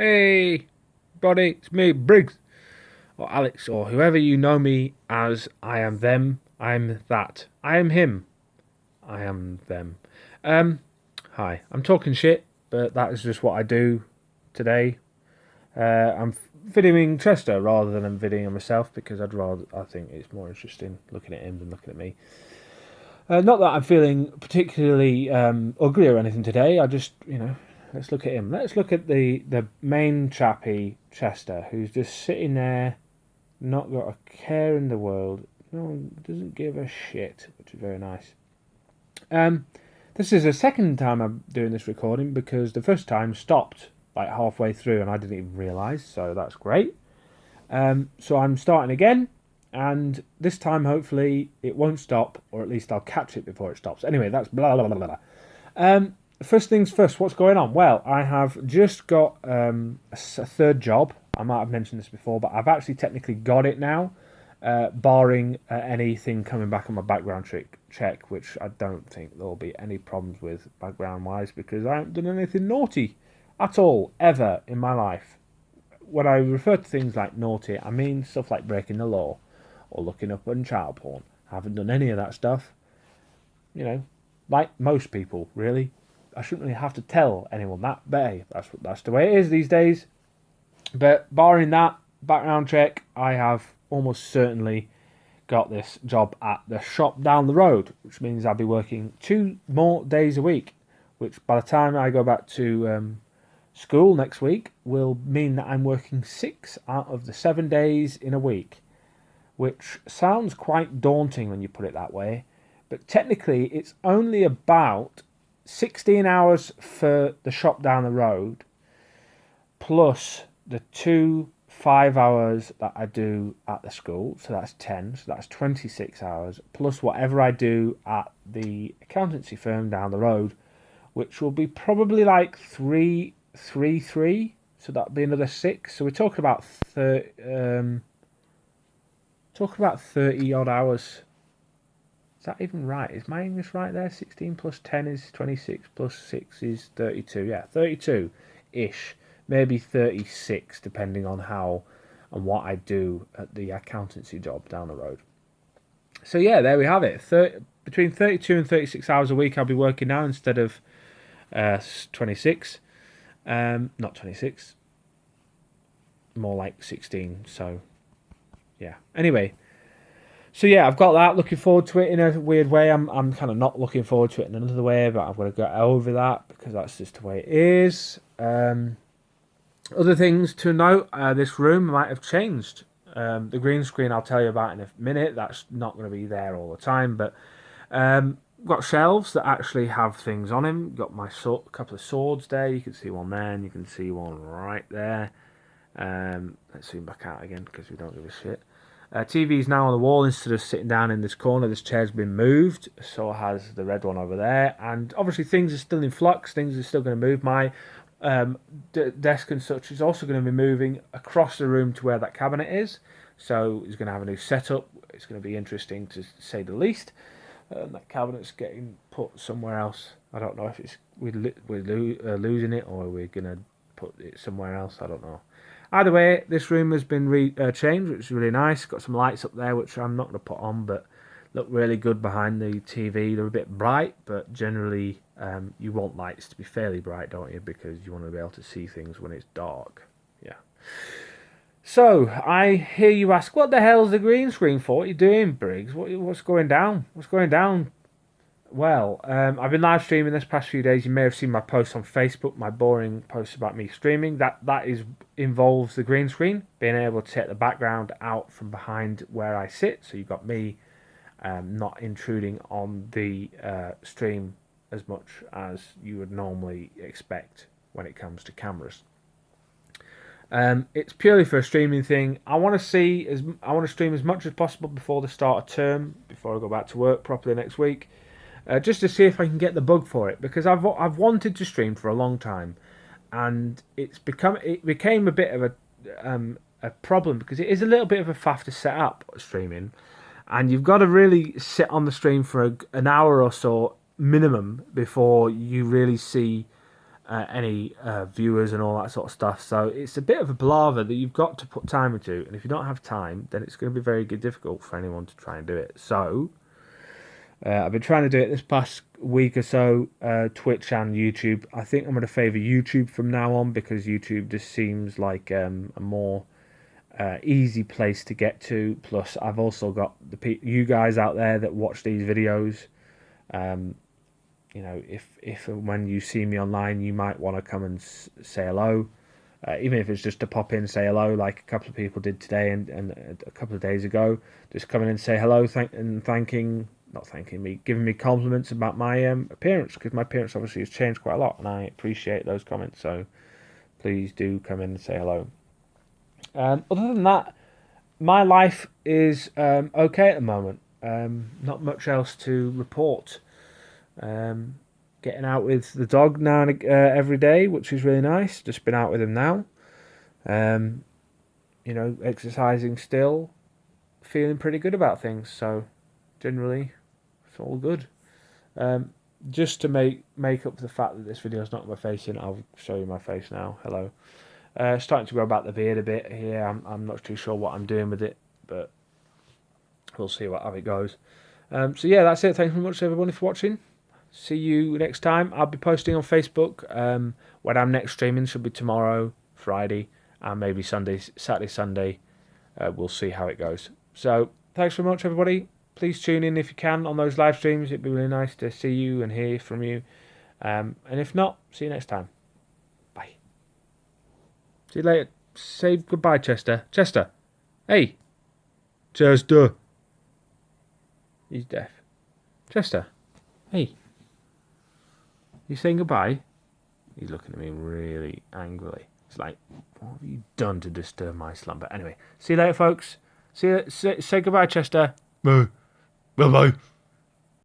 Hey, buddy, it's me, Briggs, or Alex, or whoever you know me as. I am them, I'm that. I am him, I am them. Um, Hi, I'm talking shit, but that is just what I do today. I'm videoing Chester rather than I'm videoing myself because I think it's more interesting looking at him than looking at me. Not that I'm feeling particularly ugly or anything today. I just, let's look at him. Let's look at the main chappy Chester, who's just sitting there, not got a care in the world. No, doesn't give a shit, which is very nice. Um, this is the second time I'm doing this recording because the first time stopped like halfway through and I didn't even realise, so that's great. So I'm starting again, and this time hopefully it won't stop, or at least I'll catch it before it stops. Anyway, that's blah blah blah blah. First things first, what's going on? Well, I have just got a third job. I might have mentioned this before, but I've actually technically got it now, barring anything coming back on my background check, which I don't think there will be any problems with background-wise because I haven't done anything naughty at all, ever in my life. When I refer to things like naughty, I mean stuff like breaking the law or looking up on child porn. I haven't done any of that stuff. You know, like most people, really. I shouldn't really have to tell anyone that, but hey, that's the way it is these days. But barring that background check, I have almost certainly got this job at the shop down the road, which means I'll be working 2 more days a week, which by the time I go back to school next week will mean that I'm working 6 out of the 7 days in a week, which sounds quite daunting when you put it that way, but technically it's only about 16 hours for the shop down the road, plus the 2 5 hours that I do at the school, so that's 10, so that's 26 hours, plus whatever I do at the accountancy firm down the road, which will be probably like 3, so that'll be another 6. So we're talking about 30 odd hours. Is that even right? Is my English right there? 16 plus 10 is 26 plus 6 is 32. Yeah, 32 ish. Maybe 36 depending on how and what I do at the accountancy job down the road. So yeah, there we have it. Between 32 and 36 hours a week I'll be working now instead of 26. Not 26. More like 16. So yeah. Anyway, so yeah, I've got that. Looking forward to it in a weird way. I'm kind of not looking forward to it in another way, but I've got to get over that because that's just the way it is. Other things to note: this room might have changed. The green screen I'll tell you about in a minute. That's not going to be there all the time, but got shelves that actually have things on him. Got my couple of swords there. You can see one there, and you can see one right there. Let's zoom back out again because we don't give a shit. TV's now on the wall instead of sitting down in this corner. This chair's been moved, so has the red one over there. And obviously things are still in flux. Things are still going to move. My desk and such is also going to be moving across the room to where that cabinet is. So he's going to have a new setup. It's going to be interesting to say the least. That cabinet's getting put somewhere else. I don't know if we're losing it or we're going to put it somewhere else. I don't know. Either way, this room has been changed, which is really nice. Got some lights up there, which I'm not going to put on, but look really good behind the TV. They're a bit bright, but generally you want lights to be fairly bright, don't you? Because you want to be able to see things when it's dark. Yeah. So, I hear you ask, what the hell's the green screen for? What are you doing, Briggs? What's going down? What's going down? Well, I've been live streaming this past few days. You may have seen my post on Facebook, my boring post about me streaming. That involves the green screen, being able to take the background out from behind where I sit. So you've got me not intruding on the stream as much as you would normally expect when it comes to cameras. It's purely for a streaming thing. I want to stream as much as possible before the start of term, before I go back to work properly next week. Just to see if I can get the bug for it, because I've wanted to stream for a long time, and it became a bit of a problem because it is a little bit of a faff to set up streaming, and you've got to really sit on the stream for an hour or so minimum before you really see any viewers and all that sort of stuff. So it's a bit of a palaver that you've got to put time into, and if you don't have time, then it's going to be very difficult for anyone to try and do it. So I've been trying to do it this past week or so, Twitch and YouTube. I think I'm going to favour YouTube from now on, because YouTube just seems like a more easy place to get to. Plus, I've also got you guys out there that watch these videos. You know, if when you see me online, you might want to come and say hello, even if it's just to pop in, say hello, like a couple of people did today and a couple of days ago. Just coming in and say hello, not thanking me, giving me compliments about my appearance, because my appearance obviously has changed quite a lot, and I appreciate those comments. So please do come in and say hello. Other than that, my life is okay at the moment. Not much else to report. Getting out with the dog now and every day, which is really nice. Just been out with him now. You know, exercising still, feeling pretty good about things. So generally, it's all good. Just to make up for the fact that this video is not my face in, I'll show you my face now. Hello. Starting to grow back the beard a bit here. I'm not too sure what I'm doing with it, but we'll see how it goes. So yeah, that's it. Thanks very much everybody for watching. See you next time. I'll be posting on Facebook when I'm next streaming. Should be tomorrow, Friday, and maybe Saturday, Sunday. We'll see how it goes. So thanks very much everybody. Please tune in if you can on those live streams. It'd be really nice to see you and hear from you. And if not, see you next time. Bye. See you later. Say goodbye, Chester. Chester. Hey. Chester. He's deaf. Chester. Hey. You saying goodbye? He's looking at me really angrily. It's like, what have you done to disturb my slumber? Anyway, see you later, folks. Say goodbye, Chester. Bye. Bye-bye.